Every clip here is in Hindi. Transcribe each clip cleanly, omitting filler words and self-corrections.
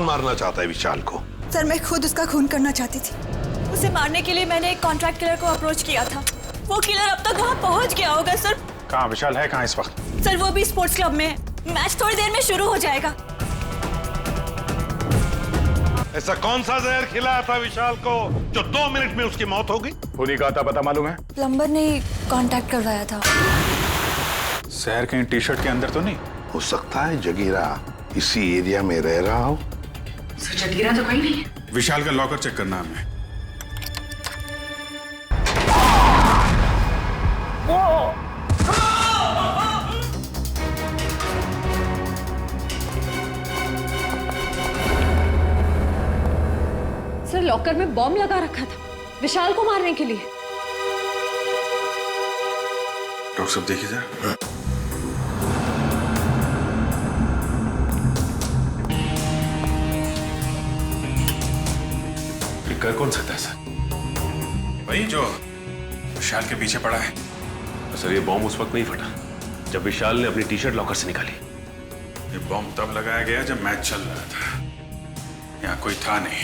मारना चाहता है विशाल को? सर मैं खुद उसका खून करना चाहती थी। उसे मारने के लिए मैंने एक कॉन्ट्रैक्ट किलर को अप्रोच किया था। वो किलर अब तक वहाँ पहुँच गया होगा सर। कहाँ विशाल है? कहाँ इस वक्त? सर वो भी स्पोर्ट्स क्लब में है। मैच थोड़ी देर में शुरू हो जाएगा। ऐसा कौन सा जहर खिलाया था विशाल को जो 2 मिनट में उसकी मौत हो गई? खुद ही कहा था, पता मालूम है? प्लम्बर ने कांटेक्ट करवाया था। शहर कहीं टी शर्ट के अंदर तो नहीं? हो सकता है जगीरा इसी एरिया में रह रहा हो। सर जगीरा तो कहीं नहीं है। विशाल का लॉकर चेक करना हमें। सर लॉकर में बॉम्ब लगा रखा था विशाल को मारने के लिए। डॉक्टर साहब देखिए जरा। कर कौन सकता है सर? वही जो विशाल के पीछे पड़ा है। सर ये बॉम्ब उस वक्त नहीं फटा जब विशाल ने अपनी टी शर्ट लॉकर से निकाली। ये बॉम्ब तब लगाया गया जब मैच चल रहा था, यहाँ कोई था नहीं।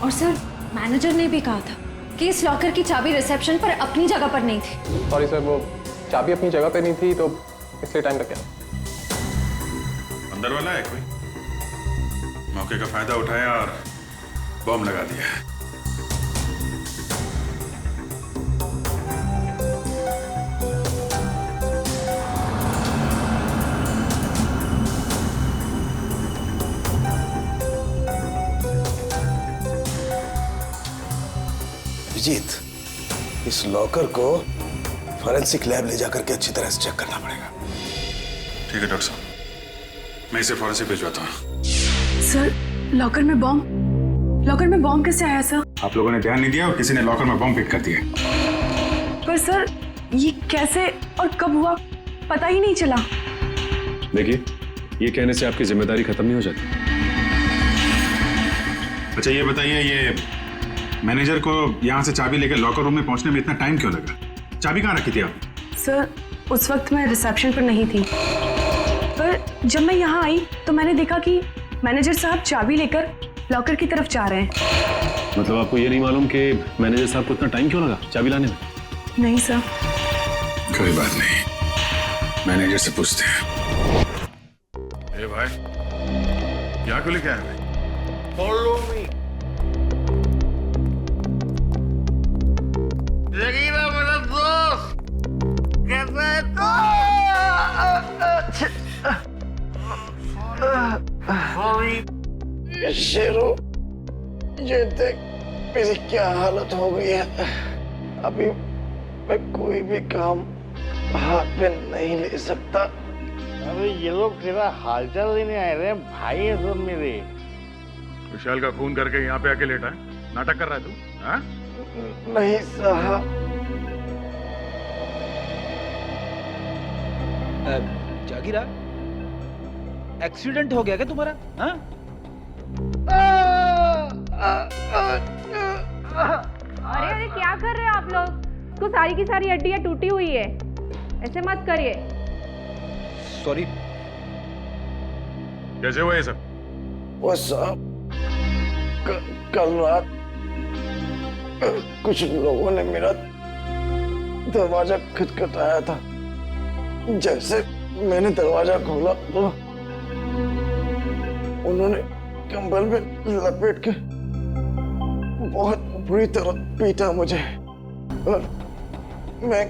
और सर मैनेजर ने भी कहा था कि इस लॉकर की चाबी रिसेप्शन पर अपनी जगह पर नहीं थी। सॉरी सर, वो चाबी अपनी जगह पे नहीं थी तो इसलिए टाइम लग गया। अंदर वाला है कोई? मौके का फायदा उठाया और बॉम्ब लगा दिया। अभिजीत, इस लॉकर को फॉरेंसिक लैब ले जाकर के अच्छी तरह से चेक करना पड़ेगा। ठीक है डॉक्टर साहब, मैं इसे फॉरेंसिक भिजवाता हूँ। सर लॉकर में बॉम्ब कैसे आया सर? आप लोगों ने ध्यान नहीं दिया और किसी ने लॉकर में बॉम्ब पिक कर दिया। पर सर ये कैसे और कब हुआ पता ही नहीं चला। देखिए ये कहने से आपकी जिम्मेदारी खत्म नहीं हो जाती। अच्छा ये बताइए, ये मैनेजर को यहाँ से चाबी लेकर लॉकर रूम में पहुंचने में इतना टाइम क्यों लगा? चाबी कहाँ रखी थी आपने? सर उस वक्त मैं रिसेप्शन पर नहीं थी, पर जब मैं यहाँ आई तो मैंने देखा कि मैनेजर साहब चाबी लेकर लॉकर की तरफ जा रहे हैं। मतलब आपको ये नहीं मालूम कि मैनेजर साहब को इतना टाइम क्यों लगा चाबी लाने में? नहीं सर। कोई बात नहीं, मैनेजर से पूछते हैं। ए भाई, यहाँ क्यों लेके आए भाई? Follow me. जगीरा मेरा दोस्त, कैसा है तू? शेरो, ये देख मेरी क्या हालत हो गई है। अभी मैं कोई भी काम हाथ में नहीं ले सकता। अरे ये लोग तेरा हालचाल लेने आए रहे भाई है सब मेरे। विशाल का खून करके यहाँ पे आके लेटा है, नाटक कर रहा है तू? हाँ? नहीं साहब। जागीरा, एक्सीडेंट हो गया क्या तुम्हारा? हाँ? अरे अरे क्या कर रहे हो आप लोग? तो सारी की सारी हड्डियां टूटी हुई है, ऐसे मत करिए। सॉरी। कैसे हुआ ये सब? वो साहब कल रात कुछ लोगों ने मेरा दरवाजा खटखटाया था। जैसे मैंने दरवाजा खोला तो उन्होंने कंबल में लपेट के बहुत बुरी तरह पीटा मुझे और मैं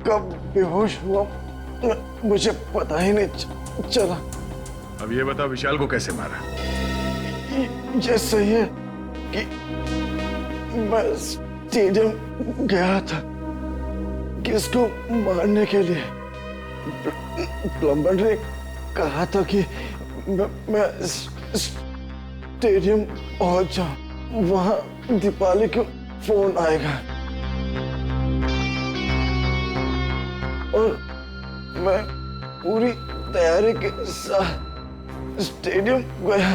कब बेहोश हुआ मुझे पता ही नहीं चला। अब ये बताओ विशाल को कैसे मारा? ये सही है कि मैं स्टेडियम गया था किसको मारने के लिए। प्लम्बर ने कहा था कि मैं स्टेडियम पहुंच जाऊं, वहां दीपाली को फोन आएगा और मैं पूरी तैयारी के साथ स्टेडियम गया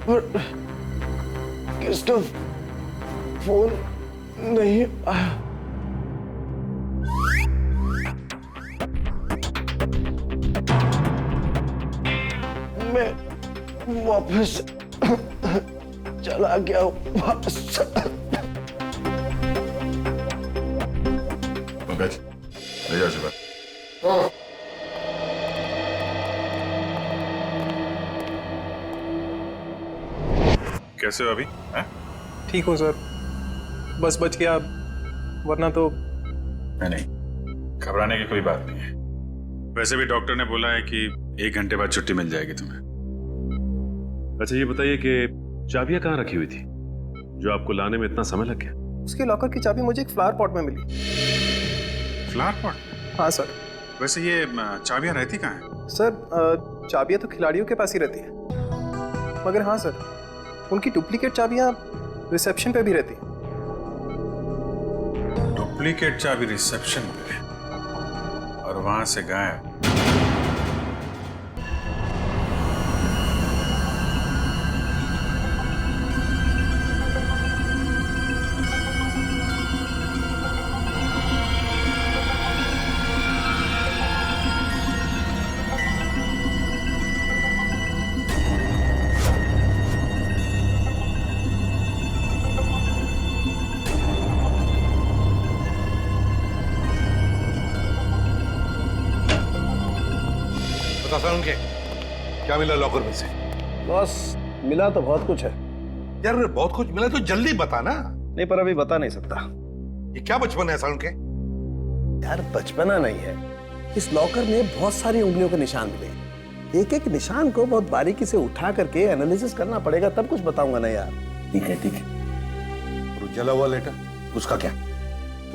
पर किसका फोन नहीं आया। मैं वापस चला गया वापस। पंकज ले जाओ सुबह। कैसे हो अभी? ठीक हूँ सर, बस बच गया, वरना तो। नहीं, घबराने की कोई बात नहीं है। वैसे भी डॉक्टर ने बोला है कि 1 घंटे बाद छुट्टी मिल जाएगी तुम्हें। अच्छा ये बताइए कि चाबियां कहाँ रखी हुई थी जो आपको लाने में इतना समय लग गया? उसके लॉकर की चाबी मुझे एक फ्लावर पॉट में मिली। Flower pot? हाँ सर। वैसे ये चाबियां रहती कहाँ हैं? सर चाबियां तो खिलाड़ियों के पास ही रहती है, मगर हाँ सर, उनकी डुप्लीकेट चाबियां रिसेप्शन पे भी रहती हैं। डुप्लीकेट चाबी रिसेप्शन पे और वहां से गायब। उनके क्या मिला लॉकर में से? बॉस मिला तो बहुत कुछ है। यार बहुत कुछ मिला तो जल्दी बता ना। नहीं, पर अभी बता नहीं सकता। ये क्या बचपन है सालुंके? यार बचपना नहीं है, इस लॉकर में बहुत सारी उंगलियों के निशान मिले। एक एक निशान को बहुत बारीकी से उठा करके एनालिसिस करना पड़ेगा, तब कुछ बताऊंगा ना यार। ठीक है ठीक है। और जला हुआ लेटर उसका क्या?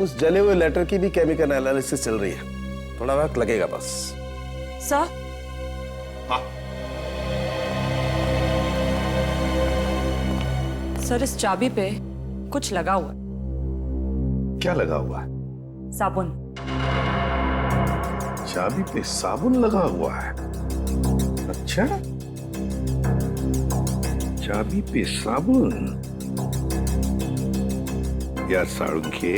उस जले हुए लेटर की भी केमिकल एनालिसिस चल रही है, थोड़ा वक्त लगेगा बस। सर हाँ सर, इस चाबी पे कुछ लगा हुआ है। क्या लगा हुआ है? साबुन। चाबी पे साबुन लगा हुआ है? अच्छा, चाबी पे साबुन। यार सालुंके,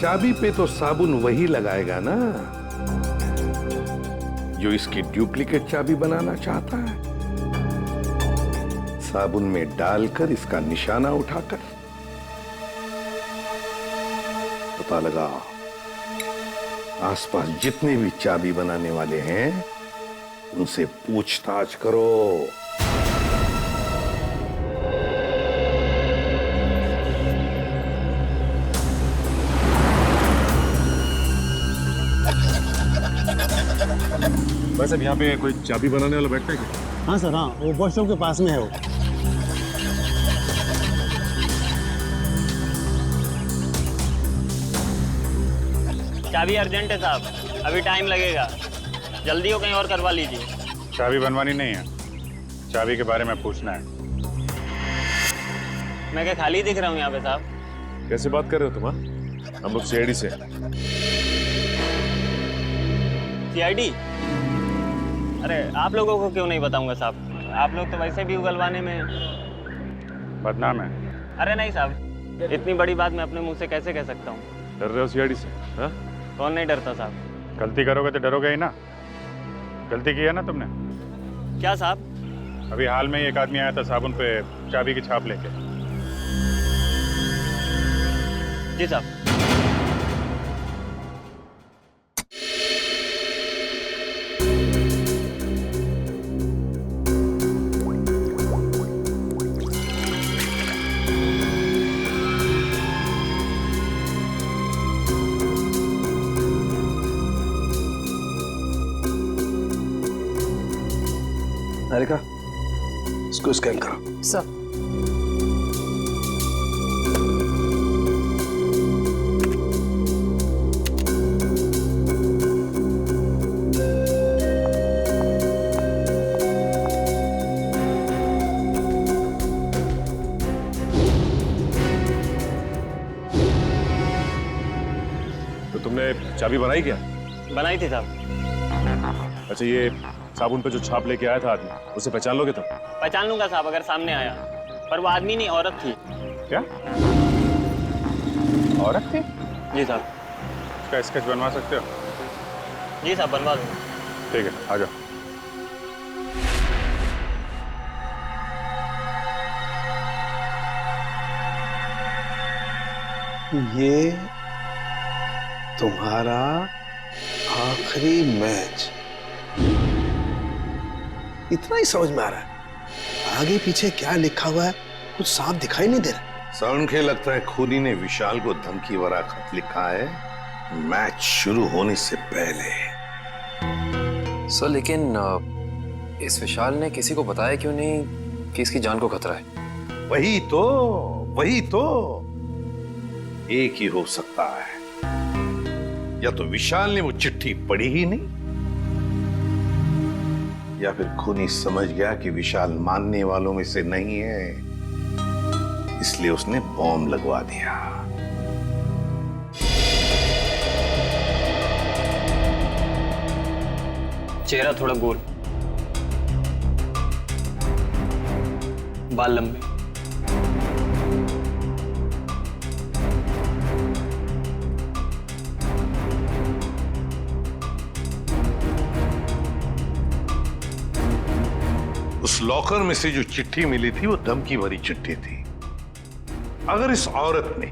चाबी पे तो साबुन वही लगाएगा ना जो इसकी डुप्लीकेट चाबी बनाना चाहता है। साबुन में डालकर इसका निशाना उठाकर पता लगाओ आसपास जितने भी चाबी बनाने वाले हैं उनसे पूछताछ करो। बस अब यहाँ पे कोई चाबी बनाने वाला बैठता है क्या? हाँ सर, हाँ, वो वॉशरूम के पास में है वो। चाबी अर्जेंट है साहब, अभी टाइम लगेगा, जल्दी हो कहीं और करवा लीजिए। चाबी बनवानी नहीं है, चाबी के बारे में पूछना है। मैं क्या खाली दिख रहा हूँ यहाँ पे साहब? कैसे बात कर रहे हो तुम? हम लोग सीआईडी से। सीआईडी? अरे आप लोगों को क्यों नहीं बताऊंगा साहब, आप लोग तो वैसे भी उगलवाने में बदनाम है। अरे नहीं साहब, इतनी बड़ी बात मैं अपने मुंह से कैसे कह सकता हूँ? डर रहे हो सीआईडी से? हाँ? कौन नहीं डरता साहब? गलती करोगे तो डरोगे ही ना। गलती की है ना तुमने? क्या साहब? अभी हाल में ही एक आदमी आया था साबुन पे चाबी की छाप लेके। जी साहब। हारिका, इसको स्कैन करो। सर। तो तुमने चाबी बनाई क्या? बनाई थी साहब। अच्छा ये साबुन पे जो छाप लेके आया था आदमी, उसे पहचान लोगे तुम? पहचान लूंगा साहब अगर सामने आया, पर वो आदमी नहीं औरत थी। क्या? औरत थी? जी साहब। इसका स्केच बनवा सकते हो? जी साहब बनवा दूंगा। ठीक है, आ जाओ। ये तुम्हारा आखिरी मैच, इतना ही समझ में आ रहा है। आगे पीछे क्या लिखा हुआ है कुछ साफ दिखाई नहीं दे रहा। सर के लगता है खूनी ने विशाल को धमकी भरा खत लिखा है मैच शुरू होने से पहले। सर लेकिन इस विशाल ने किसी को बताया क्यों नहीं कि इसकी जान को खतरा है? वही तो एक ही हो सकता है, या तो विशाल ने वो चिट्ठी पढ़ी ही नहीं, या फिर खूनी समझ गया कि विशाल मानने वालों में से नहीं है, इसलिए उसने बॉम्ब लगवा दिया। चेहरा थोड़ा गोल, बाल लंबे, उस लॉकर में से जो चिट्ठी मिली थी वो धमकी भरी चिट्ठी थी। अगर इस औरत ने,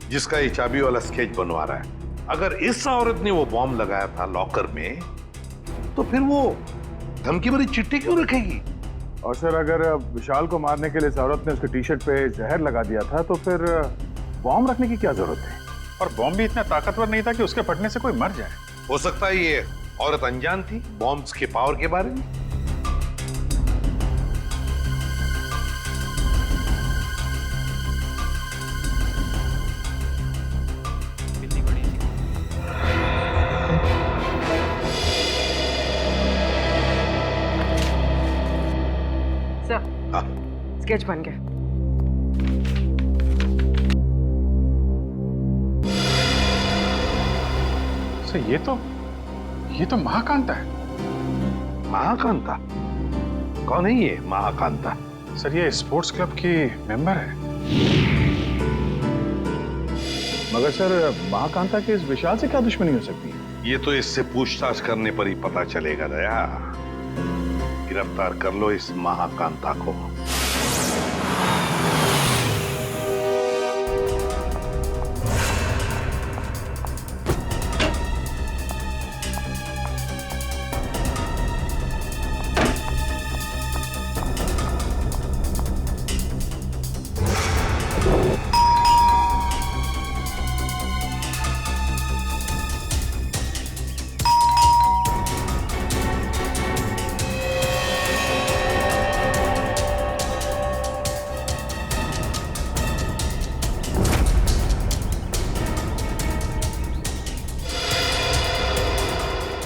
जिसका ये चाबी वाला स्केच बनवा रहा है, अगर इस औरत ने वो बॉम्ब लगाया था लॉकर में, तो फिर वो धमकी भरी चिट्ठी क्यों रखेगी? और सर अगर विशाल को मारने के लिए इस औरत ने उसके टी शर्ट पे जहर लगा दिया था तो फिर बॉम्ब रखने की क्या जरूरत है? और बॉम्ब भी इतना ताकतवर नहीं था कि उसके फटने से कोई मर जाए। हो सकता है ये औरत अनजान थी बॉम्ब्स के पावर के बारे में। स्केच बन गया। सर ये तो महाकांता है। महाकांता? कौन है ये महाकांता? सर ये स्पोर्ट्स क्लब की मेंबर है। मगर सर महाकांता के इस विशाल से क्या दुश्मनी हो सकती है? ये तो इससे पूछताछ करने पर ही पता चलेगा दया। गिरफ्तार कर लो इस महाकांता को।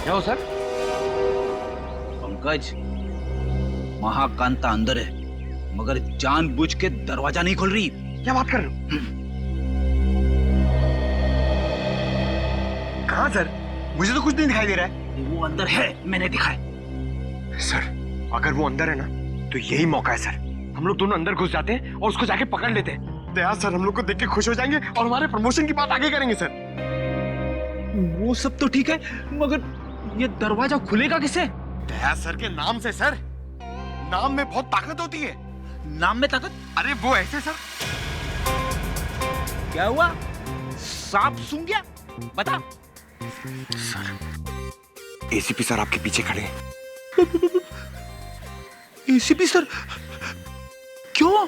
क्या हो सर? पंकज, महाकांता अंदर है मगर जानबूझ के दरवाजा नहीं खोल रही। क्या बात कर रहे हो? कहाँ सर? मुझे तो कुछ नहीं दिखाई दे रहा है। वो अंदर है, मैंने देखा है। सर अगर वो अंदर है ना तो यही मौका है सर। हम लोग दोनों अंदर घुस जाते हैं और उसको जाके पकड़ लेते हैं। दया सर हम लोग को देख के खुश हो जाएंगे और हमारे प्रमोशन की बात आगे करेंगे सर। वो सब तो ठीक है मगर ये दरवाजा खुलेगा किसे? दया सर के नाम से सर। नाम में बहुत ताकत होती है। नाम में ताकत? अरे वो ऐसे सर। क्या हुआ? सांप सूंघ गया? बता। सर एसीपी सर आपके पीछे खड़े हैं। ACP sir? क्यों?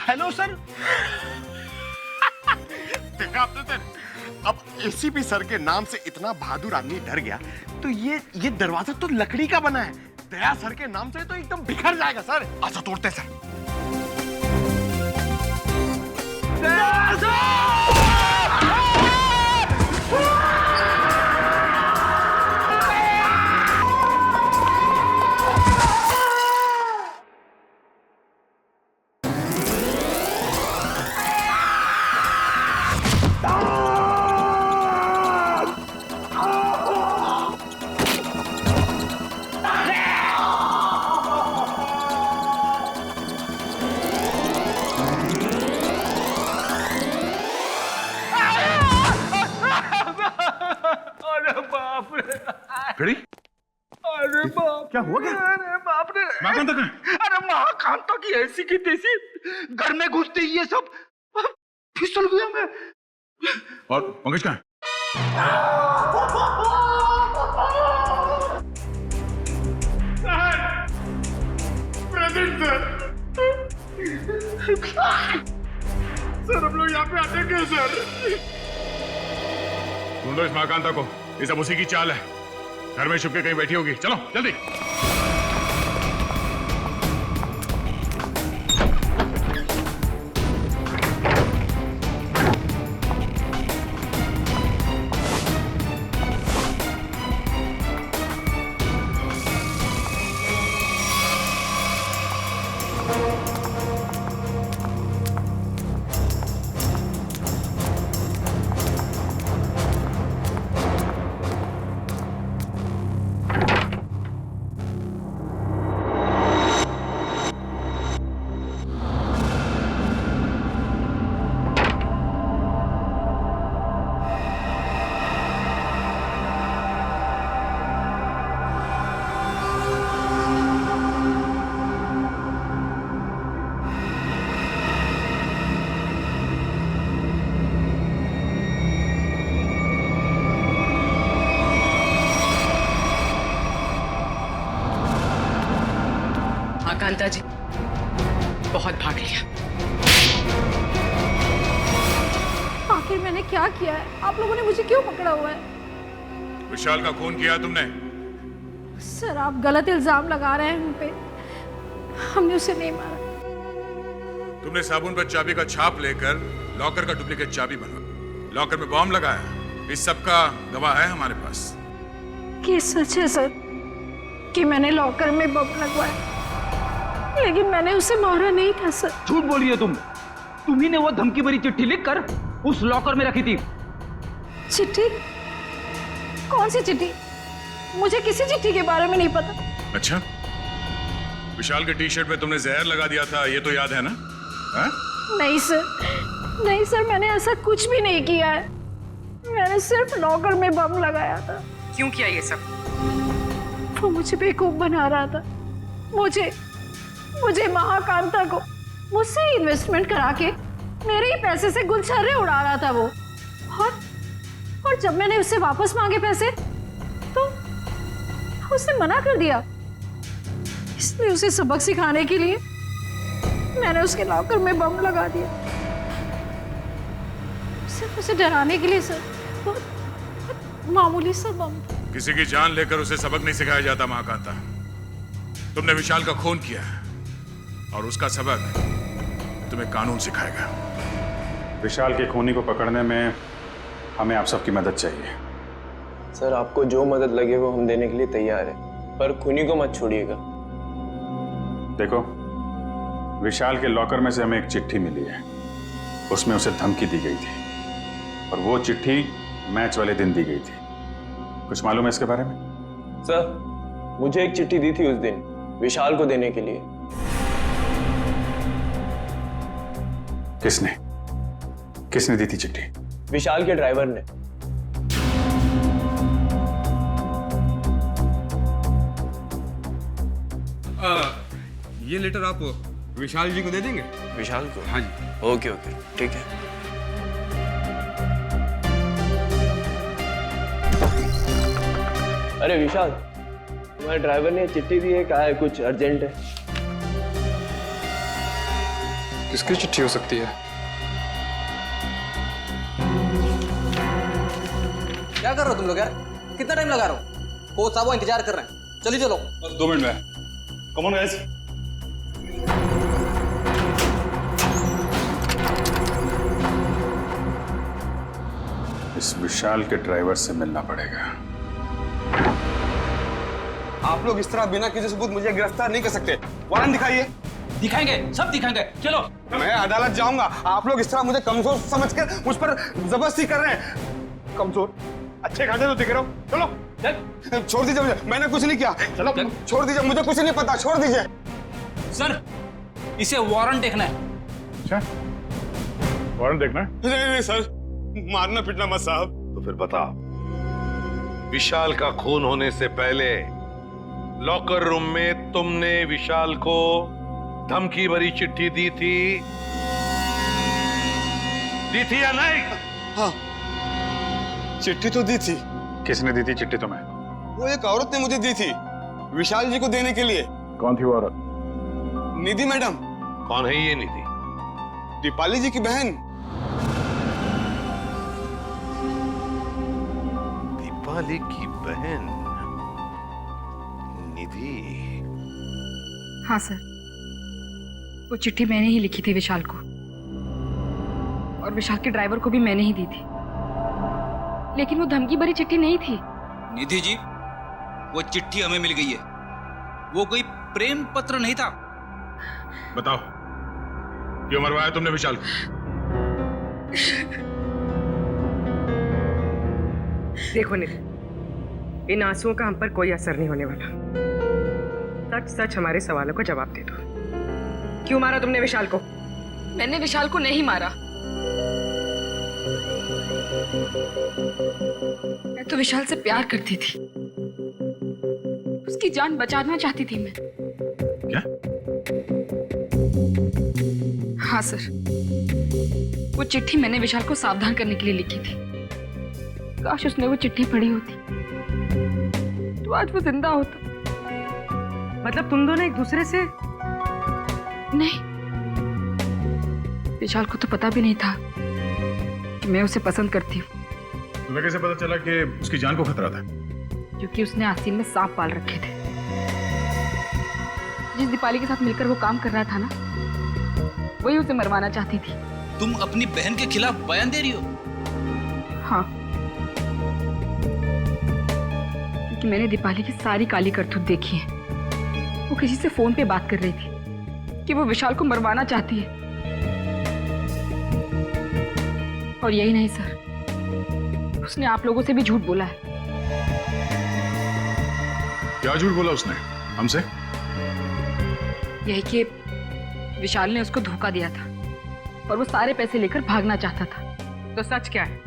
Hello sir. देखा आपने सर, अब एसीपी सर के नाम से इतना बहादुर आदमी डर गया तो ये दरवाजा तो लकड़ी का बना है। दया सर के नाम से तो एकदम बिखर जाएगा सर। अच्छा तोड़ते सर। दया सर! खड़ी? अरे बाप! क्या हुआ क्या? अरे बाप रे! महाकांता कहाँ है? अरे महाकांता की ऐसी की तैसी घर में घुसते ही ये सब फिसल गया मैं। और पंकज कहाँ है? प्रेजेंट सर, हम लोग यहाँ पे आते क्यों सर? ढूंढो इस महाकांता को, ये सब उसी की चाल है। घर में छुप के कहीं बैठी होगी, चलो जल्दी। कांता जी बहुत भाग लिया। आखिर मैंने क्या किया है? आप लोगों ने मुझे क्यों पकड़ा हुआ है? विशाल का खून किया तुमने? सर, आप गलत इल्जाम लगा रहे हैं हम पे। हमने उसे नहीं मारा। तुमने साबुन पर चाबी का छाप लेकर लॉकर का डुप्लीकेट चाबी बनवा, लॉकर में बॉम्ब लगाया। इस सब का गवाह है हमारे पास। ये सच है सर कि मैंने लॉकर में बम लगवाया, लेकिन मैंने उसे मारा नहीं था सर। झूठ बोल रही हो तुम। तुम्ही ने वो धमकी भरी चिट्ठी लिखकर उस लॉकर में रखी थी। चिट्ठी? कौन सी चिट्ठी? मुझे किसी चिट्ठी के बारे में नहीं पता। अच्छा, विशाल के टी शर्ट में तुमने जहर लगा दिया था, ये तो याद है ना? हा? नहीं सर, नहीं सर, मैंने ऐसा कुछ भी नहीं किया है। मैंने सिर्फ लॉकर में बम लगाया था। क्यों किया ये सब? वो मुझे बेवकूफ बना रहा था। मुझे महाकांता को मुझसे इन्वेस्टमेंट करा के मेरे ही पैसे से गुलछर्रे उड़ा रहा था वो। और जब मैंने उससे वापस मांगे पैसे तो उसने मना कर दिया। इसलिए उसे सबक सिखाने के लिए मैंने उसके लॉकर में बम लगा दिया। सिर्फ उसे डराने के लिए सर, बहुत मामूली सा बम। किसी की जान लेकर उसे सबक नहीं सिखाया जाता महाकांता। तुमने विशाल का खून किया और उसका सबक तुम्हें कानून सिखाएगा। विशाल के खूनी को पकड़ने में हमें आप सबकी मदद चाहिए। सर, आपको जो मदद लगे वो हम देने के लिए तैयार है, पर खूनी को मत छोड़िएगा। देखो, विशाल के लॉकर में से हमें एक चिट्ठी मिली है। उसमें उसे धमकी दी गई थी और वो चिट्ठी मैच वाले दिन दी गई थी। कुछ मालूम है इसके बारे में? सर, मुझे एक चिट्ठी दी थी उस दिन विशाल को देने के लिए। किसने दी थी चिट्ठी? विशाल के ड्राइवर ने। ये लेटर आप विशाल जी को दे देंगे? विशाल को? हाँ जी। ओके ओके, ठीक है। अरे विशाल, तुम्हारे ड्राइवर ने चिट्ठी दी है, कहा है कुछ अर्जेंट है। किसकी चिट्ठी हो सकती है? क्या कर रहे हो तुम लोग यार? कितना टाइम लगा रहे हो? कोच साहब इंतजार कर रहे हैं। चलिए चलो। बस 2 मिनट में। Come on guys. इस विशाल के ड्राइवर से मिलना पड़ेगा। आप लोग इस तरह बिना किसी सबूत मुझे गिरफ्तार नहीं कर सकते। वारंट दिखाइए। दिखाएंगे, सब दिखाएंगे। चलो। मैं अदालत जाऊंगा। आप लोग इस तरह मुझे कमजोर समझकर मुझ पर जबरदस्ती कर रहे हैं। कमजोर? अच्छे खासे तो दिख रहे हो। चलो छोड़ दीजिए मुझे, मैंने कुछ नहीं किया। चलो छोड़ दीजिए, मुझे कुछ नहीं पता, छोड़ दीजिए। सर, इसे वारंट देखना है। अच्छा, वारंट देखना है? नहीं सर, मारना पीटना मत साहब। तो फिर बता, विशाल का खून होने से पहले लॉकर रूम में तुमने विशाल को धमकी भरी चिट्ठी दी थी दी थी या नहीं? हाँ, चिट्ठी तो दी थी। किसने दी थी चिट्ठी तुम्हें? वो एक औरत ने मुझे दी थी, विशाल जी को देने के लिए। कौन थी वो औरत? निधि मैडम। कौन है ये निधि? दीपाली जी की बहन। दीपाली की बहन निधि? हाँ सर, वो चिट्ठी मैंने ही लिखी थी विशाल को, और विशाल के ड्राइवर को भी मैंने ही दी थी, लेकिन वो धमकी भरी चिट्ठी नहीं थी। निधि जी, वो चिट्ठी हमें मिल गई है, वो कोई प्रेम पत्र नहीं था। बताओ, क्यों मरवाया तुमने विशाल को? देखो निधि, इन आंसुओं का हम पर कोई असर नहीं होने वाला। सच सच हमारे सवालों का जवाब दे दो। क्यों मारा तुमने विशाल को? मैंने विशाल को नहीं मारा। मैं तो विशाल से प्यार करती थी, उसकी जान बचाना चाहती थी मैं। क्या? हाँ सर, वो चिट्ठी मैंने विशाल को सावधान करने के लिए लिखी थी। काश उसने वो चिट्ठी पढ़ी होती तो आज वो जिंदा होता। मतलब तुम दोनों एक दूसरे से? नहीं, विशाल को तो पता भी नहीं था कि मैं उसे पसंद करती हूँ। तुम्हें कैसे पता चला कि उसकी जान को खतरा था? क्योंकि उसने आस्तीन में सांप पाल रखे थे। जिस दीपाली के साथ मिलकर वो काम कर रहा था ना, वही उसे मरवाना चाहती थी। तुम अपनी बहन के खिलाफ बयान दे रही हो? हाँ, क्योंकि मैंने दीपाली की सारी काली करतूत देखी है। वो किसी से फोन पे बात कर रही थी कि वो विशाल को मरवाना चाहती है। और यही नहीं सर, उसने आप लोगों से भी झूठ बोला है। क्या झूठ बोला उसने हमसे? यही कि विशाल ने उसको धोखा दिया था और वो सारे पैसे लेकर भागना चाहता था। तो सच क्या है?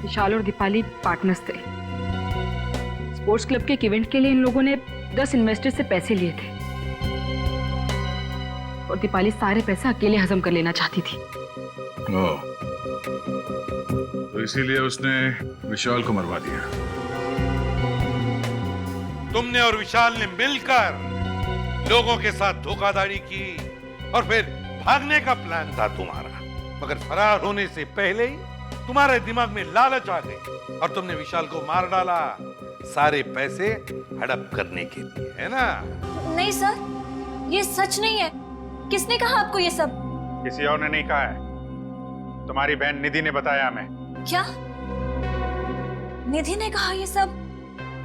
विशाल और दीपाली पार्टनर्स थे। स्पोर्ट्स क्लब के एक इवेंट के लिए इन लोगों ने 10 इन्वेस्टर से पैसे लिए थे और दीपाली सारे पैसे अकेले हजम कर लेना चाहती थी। तो इसीलिए उसने विशाल को मरवा दिया। तुमने और विशाल ने मिलकर लोगों के साथ धोखाधड़ी की और फिर भागने का प्लान था तुम्हारा, मगर फरार होने से पहले ही तुम्हारे दिमाग में लालच आ गई और तुमने विशाल को मार डाला, सारे पैसे हड़प करने के लिए, है ना? नहीं सर, ये सच नहीं है। किसने कहा आपको ये सब? किसी और ने नहीं कहा है, तुम्हारी बहन निधि ने बताया हमें। क्या? निधि ने कहा ये सब?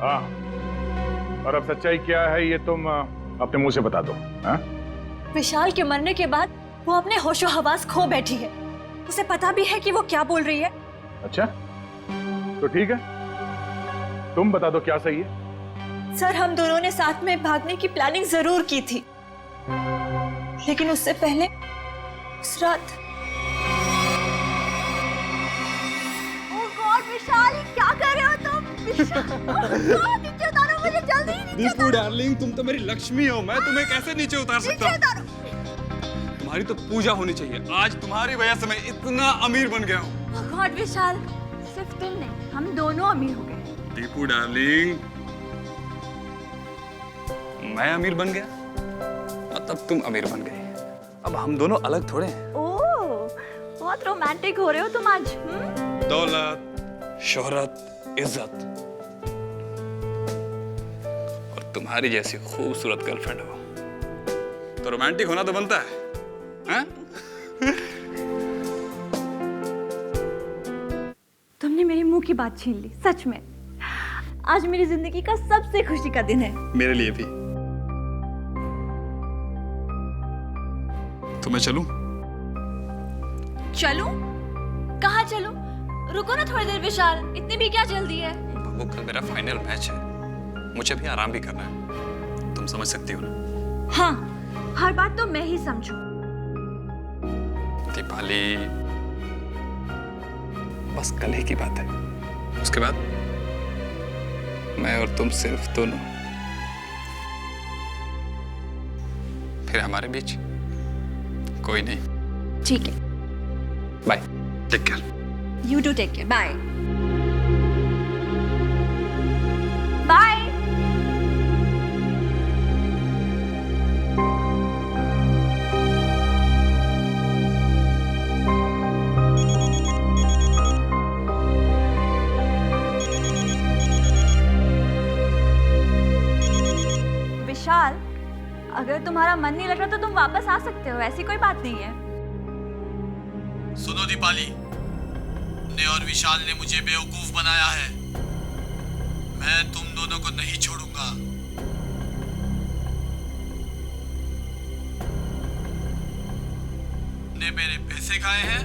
हाँ, और अब सच्चाई क्या है ये तुम अपने मुंह से बता दो। हाँ? विशाल के मरने के बाद वो अपने होशो हवास खो बैठी है। उसे पता भी है कि वो क्या बोल रही है। अच्छा, तो ठीक है, तुम बता दो क्या सही है। सर, हम दोनों ने साथ में भागने की प्लानिंग जरूर की थी, लेकिन उससे पहले उस रात। ओह गॉड विशाल, क्या कर रहे हो तुम? विशाल, नीचे उतारो मुझे जल्दी, नीचे उतारो। डार्लिंग, तुम तो मेरी लक्ष्मी हो, मैं तुम्हें कैसे नीचे उतार सकता हूँ? तुम्हारी तो पूजा होनी चाहिए। आज तुम्हारी वजह से मैं इतना अमीर बन गया हूँ। ओह गॉड विशाल, सिर्फ तुम नहीं, हम दोनों अमीर हो गए। दीपू डार्लिंग, मैं अमीर बन गया और तब तुम अमीर बन गई। अब हम दोनों अलग थोड़े हैं। ओह, बहुत रोमांटिक हो रहे हो तुम आज। दौलत, शोहरत, इज्जत और तुम्हारी जैसी खूबसूरत गर्लफ्रेंड हो तो रोमांटिक होना तो बनता है, हैं? तुमने मेरे मुंह की बात छीन ली, सच में। आज मेरी जिंदगी का सबसे खुशी का दिन है। मेरे लिए भी। तो मैं चलूं? चलूं? कहाँ चलूं? रुको ना थोड़ी देर विशाल, इतनी भी क्या जल्दी है? बाबू, कल मेरा फाइनल मैच है, मुझे भी आराम भी करना है, तुम समझ सकती हो ना? हाँ, हर बात तो मैं ही समझू। दीपाली, बस कल ही की बात है, उसके बाद मैं और तुम सिर्फ दोनों, फिर हमारे बीच कोई नहीं। ठीक है, bye, take care. You do take care, bye bye. Vishal, अगर तुम्हारा मन नहीं लग रहा तो तुम वापस आ सकते हो, ऐसी कोई बात नहीं है। सुनो दीपाली, तुमने और विशाल ने मुझे बेवकूफ बनाया है। मैं तुम दोनों को नहीं छोड़ूंगा। तुमने मेरे पैसे खाए हैं,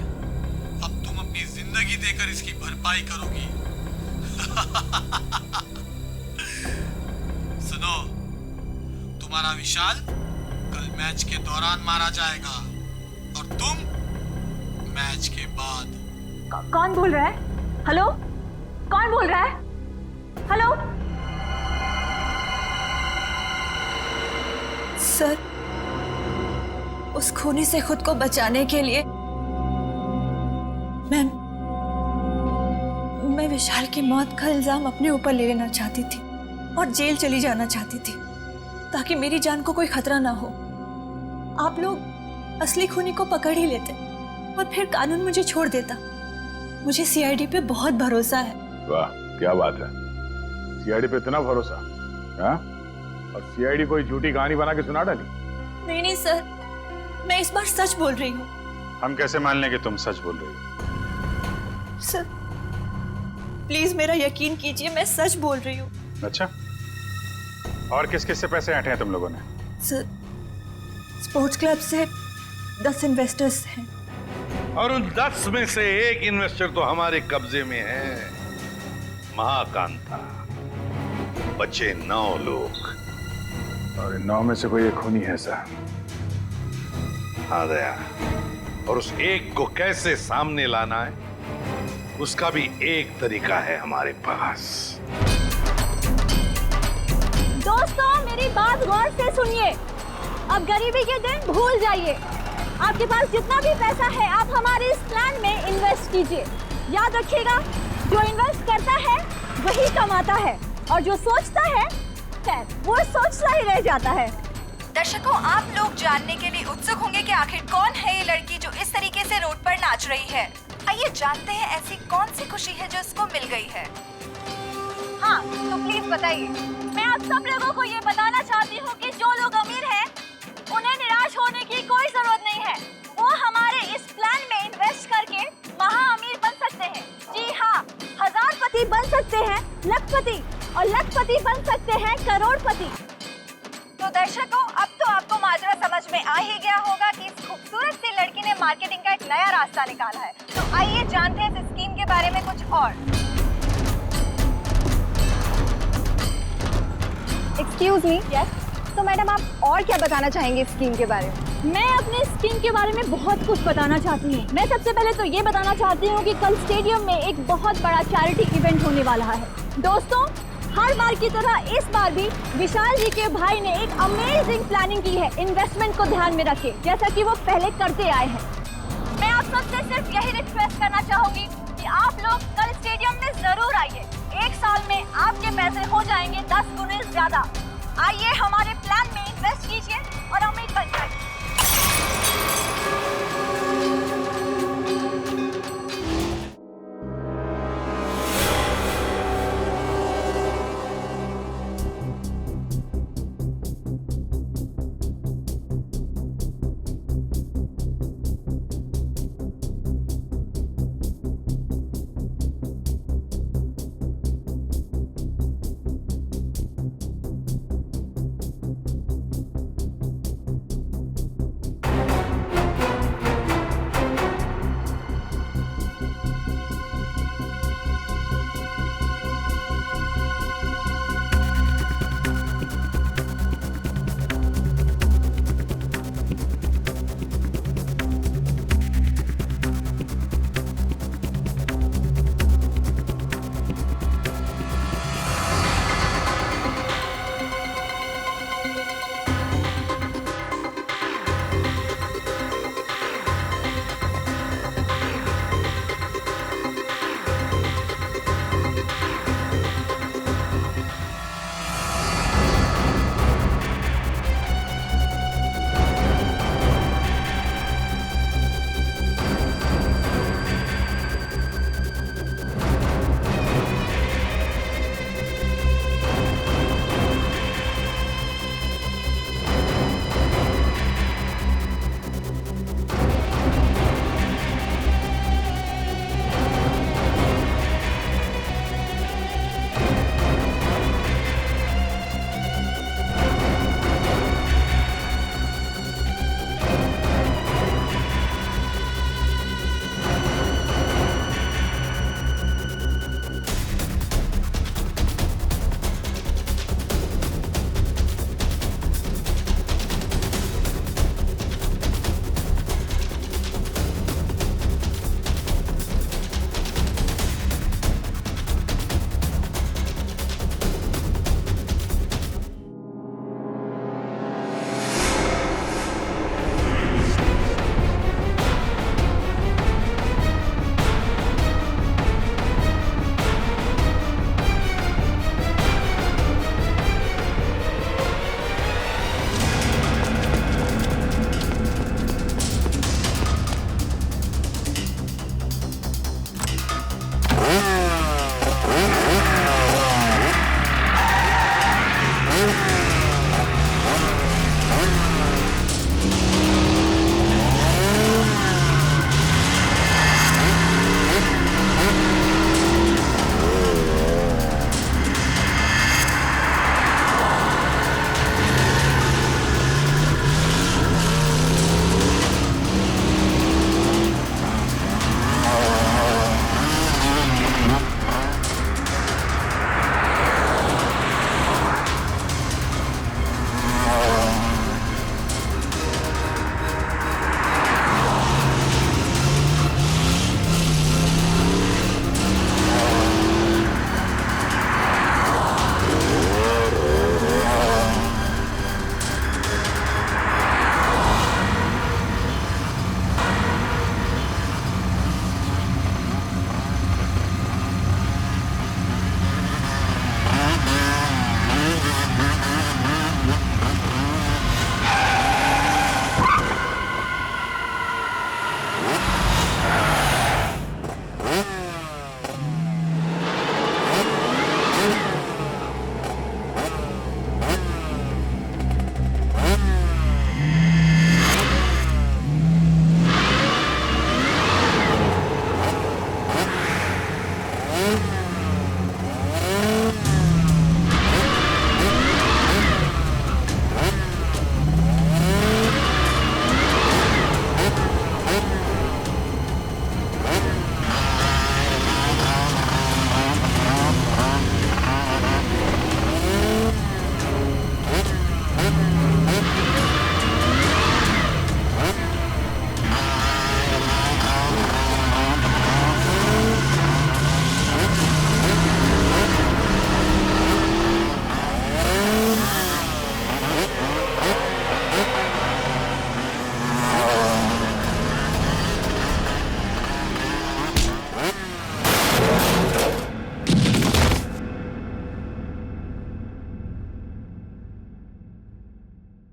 अब तुम अपनी जिंदगी देकर इसकी भरपाई करोगी। सुनो, तुम्हारा विशाल कल मैच के दौरान मारा जाएगा और तुम मैच के बाद। कौन बोल रहा है? हेलो, कौन बोल रहा है? हेलो सर, उस खूनी से खुद को बचाने के लिए मैं विशाल की मौत का इल्जाम अपने ऊपर ले लेना चाहती थी और जेल चली जाना चाहती थी ताकि मेरी जान को कोई खतरा ना हो। आप लोग असली खूनी को पकड़ ही लेते और फिर कानून मुझे छोड़ देता। मुझे सीआईडी पे बहुत भरोसा है। वाह, क्या बात है, सीआईडी पे इतना भरोसा? हाँ? और सीआईडी कोई झूठी कहानी बना के सुना डाली? नहीं सर, मैं इस बार सच बोल रही हूँ। हम कैसे मान लें कि तुम सच बोल रही हो? सर प्लीज मेरा यकीन कीजिए, मैं सच बोल रही हूँ। अच्छा, और किस किस से पैसे ऐंठे हैं तुम लोगों ने? सर, स्पोर्ट्स क्लब से 10 इन्वेस्टर्स हैं और उन 10 में से एक इन्वेस्टर तो हमारे कब्जे में है, महाकांता। बचे 9 लोग और इन 9 में से कोई एक खूनी है सर। हाँ दया, और उस एक को कैसे सामने लाना है उसका भी एक तरीका है हमारे पास। दोस्तों मेरी बात गौर से सुनिए। अब गरीबी के दिन भूल जाइए। आपके पास जितना भी पैसा है आप हमारे इस प्लान में इन्वेस्ट कीजिए। याद रखिएगा, जो इन्वेस्ट करता है वही कमाता है और जो सोचता है वो सोचता ही रह जाता है। दर्शकों, आप लोग जानने के लिए उत्सुक होंगे कि आखिर कौन है ये लड़की जो इस तरीके से रोड पर नाच रही है। आइए जानते हैं ऐसी कौन सी खुशी है जो इसको मिल गई है। हाँ, तो प्लीज बताइए। मैं आप सब लोगों को ये बताना चाहती हूँ कि जो लोग अमीर हैं उन्हें निराश होने की कोई जरूरत नहीं है। वो हमारे इस प्लान में इन्वेस्ट करके महा अमीर बन सकते हैं। जी हाँ, हजारपति बन सकते हैं, लखपति, और लखपति बन सकते हैं करोड़पति। तो दर्शकों, अब तो आपको माजरा समझ में आ ही गया होगा कि इस खूबसूरत सी लड़की ने मार्केटिंग का एक नया रास्ता निकाला है। तो आइए जानते हैं इस स्कीम के बारे में कुछ और। Excuse me, yes. तो मैडम आप और क्या बताना चाहेंगे इस स्कीम के बारे में? मैं अपने स्कीम के बारे में बहुत कुछ बताना चाहती हूँ। मैं सबसे पहले तो ये बताना चाहती हूँ कि कल स्टेडियम में एक बहुत बड़ा चैरिटी इवेंट होने वाला है। दोस्तों, हर बार की तरह इस बार भी विशाल जी के भाई ने एक अमेजिंग प्लानिंग की है इन्वेस्टमेंट को ध्यान में रखे, जैसा कि वो पहले करते आए हैं। मैं आप सबसे सिर्फ यही रिक्वेस्ट करना चाहूंगी कि आप लोग कल स्टेडियम में जरूर आइए। 1 साल में आपके पैसे हो जाएंगे 10 गुने ज्यादा। आइए हमारे प्लान में इन्वेस्ट कीजिए और अमीर बन जाइए।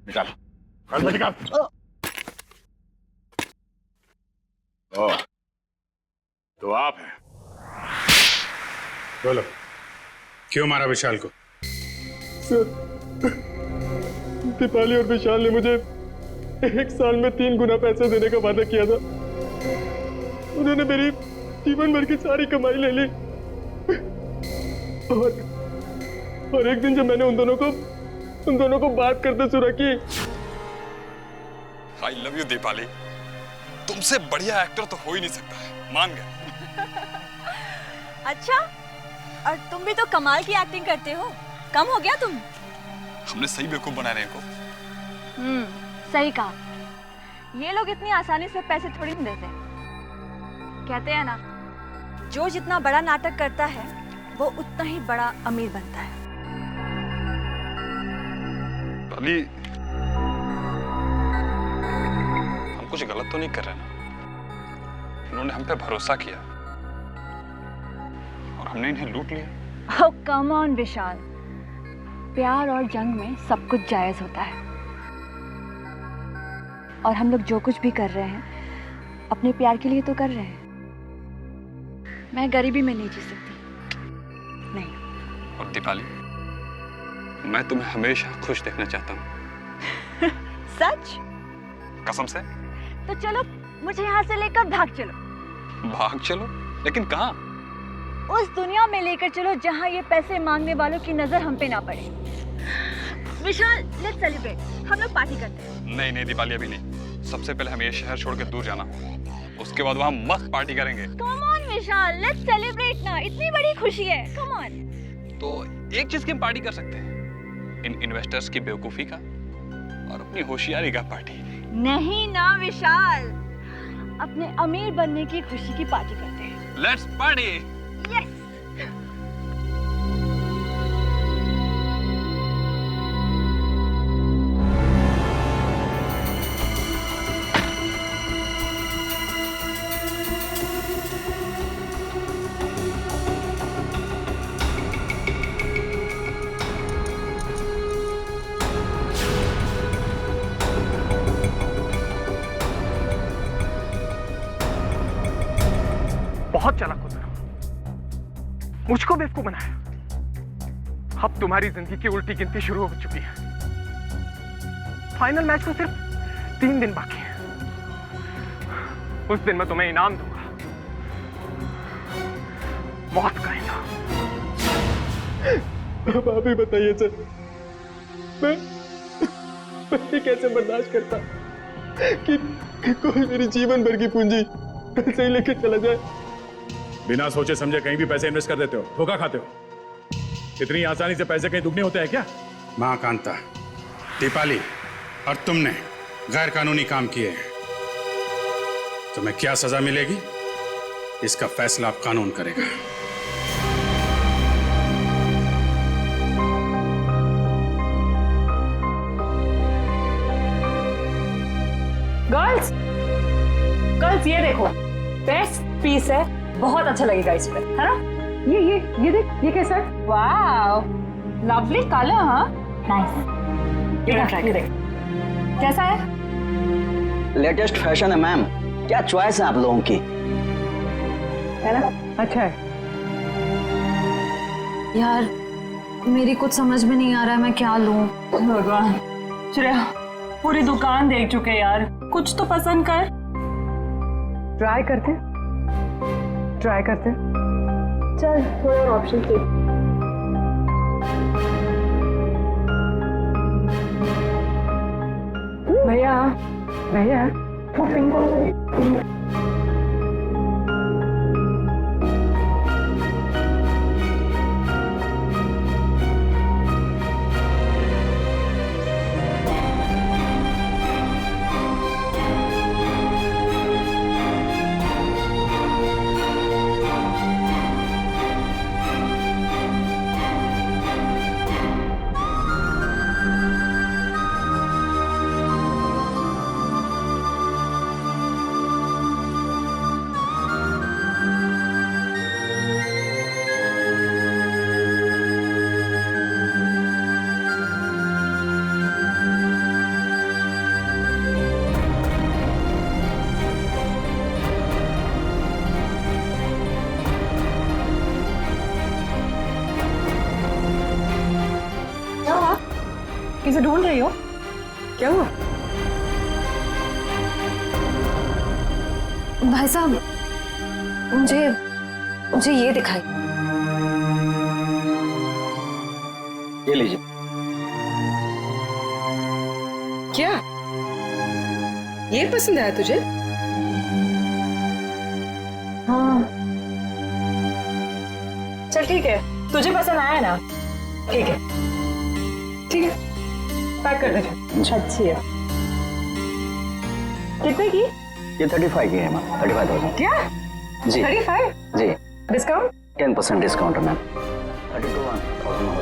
निकाल निकाल। ओह, तो आप हैं। बोलो, क्यों मारा विशाल को? सर, दीपाली और विशाल ने मुझे 1 साल में 3 गुना पैसे देने का वादा किया था। उन्होंने मेरी जीवन भर की सारी कमाई ले ली। और एक दिन जब मैंने उन दोनों को बात करते सुना कि आई लव यू दीपाली, तुमसे बढ़िया एक्टर तो हो ही नहीं सकता है, मान गए। अच्छा, और तुम भी तो कमाल की एक्टिंग करते हो। कम हो गया तुम? हमने सही बेवकूफ बना रहे इनको। सही कहा। ये लोग इतनी आसानी से पैसे थोड़ी नहीं देते। कहते हैं ना, जो जितना बड़ा नाटक करता है वो उतना ही बड़ा अमीर बनता है। अली, हम कुछ गलत तो नहीं कर रहे ना? इन्होंने हम पे भरोसा किया और हमने इन्हें लूट लिया। ओह कम ऑन विशाल, प्यार और जंग में सब कुछ जायज होता है। और हम लोग जो कुछ भी कर रहे हैं अपने प्यार के लिए तो कर रहे हैं। मैं गरीबी में नहीं जी सकती, नहीं। और दीपाली, मैं तुम्हें हमेशा खुश देखना चाहता हूँ। सच? कसम से। तो चलो मुझे यहाँ से लेकर भाग चलो। भाग चलो? लेकिन कहाँ? उस दुनिया में लेकर चलो जहाँ ये पैसे मांगने वालों की नजर हम पे ना पड़े। विशाल, लेट्स सेलिब्रेट। हम लोग पार्टी करते हैं। नहीं नहीं दीपाली, अभी नहीं। सबसे पहले हमें ये शहर छोड़ के दूर जाना, उसके बाद वहाँ मस्त पार्टी करेंगे। Come on Vishal, let's celebrate ना। इतनी बड़ी खुशी है, कम ऑन। तो एक चीज की हम पार्टी कर सकते हैं, इन इन्वेस्टर्स की बेवकूफी का और अपनी होशियारी का पार्टी। नहीं ना विशाल, अपने अमीर बनने की खुशी की पार्टी करते हैं। Let's party. यस। बहुत चालाक हो तुम, मुझको बेवकूफ बनाया। अब तुम्हारी जिंदगी की उल्टी गिनती शुरू हो चुकी है। फाइनल मैच को सिर्फ 3 दिन बाकी है। उस दिन मैं तुम्हें इनाम दूंगा, मौत का इनाम। अब आप ही बताइए सर, मैं कैसे बर्दाश्त करता कि कोई मेरी जीवन भर की पूंजी पैसे ही लेके चला जाए। बिना सोचे समझे कहीं भी पैसे इन्वेस्ट कर देते हो, धोखा खाते हो। इतनी आसानी से पैसे कहीं दुगने होते हैं क्या? महाकांता, दीपाली और तुमने गैर कानूनी काम किए हैं। तुम्हें क्या सजा मिलेगी, इसका फैसला अब कानून करेगा। गर्ल्स ये देखो, बेस्ट पीस है, बहुत अच्छा लगेगा इस पे, है ना? ये देख, ये कैसा है? वाव, लवली कलर। हाँ, नाइस। ये ट्राई देख, कैसा है? लेटेस्ट फैशन है मैम, क्या चॉइस है आप लोगों की, है ना? अच्छा है यार, मेरी कुछ समझ में नहीं आ रहा है मैं क्या लूं। भगवान, श्रेया पूरी दुकान देख चुके यार, कुछ तो पसंद कर। ट्राई करते चल थोड़े और ऑप्शन थे। भैया भैया वो पिंक किसे ढूंढ रही हो? क्या हुआ? भाई साहब मुझे ये दिखाई। ये लीजिए। क्या ये पसंद आया तुझे? हाँ चल ठीक है, तुझे पसंद आया ना? ठीक है ठीक है, पैक कर दे। अच्छी है। कितने की? ये 35 की है मैम, 35,000। क्या? जी 35? जी। डिस्काउंट? 10% डिस्काउंट है मैम। 32,000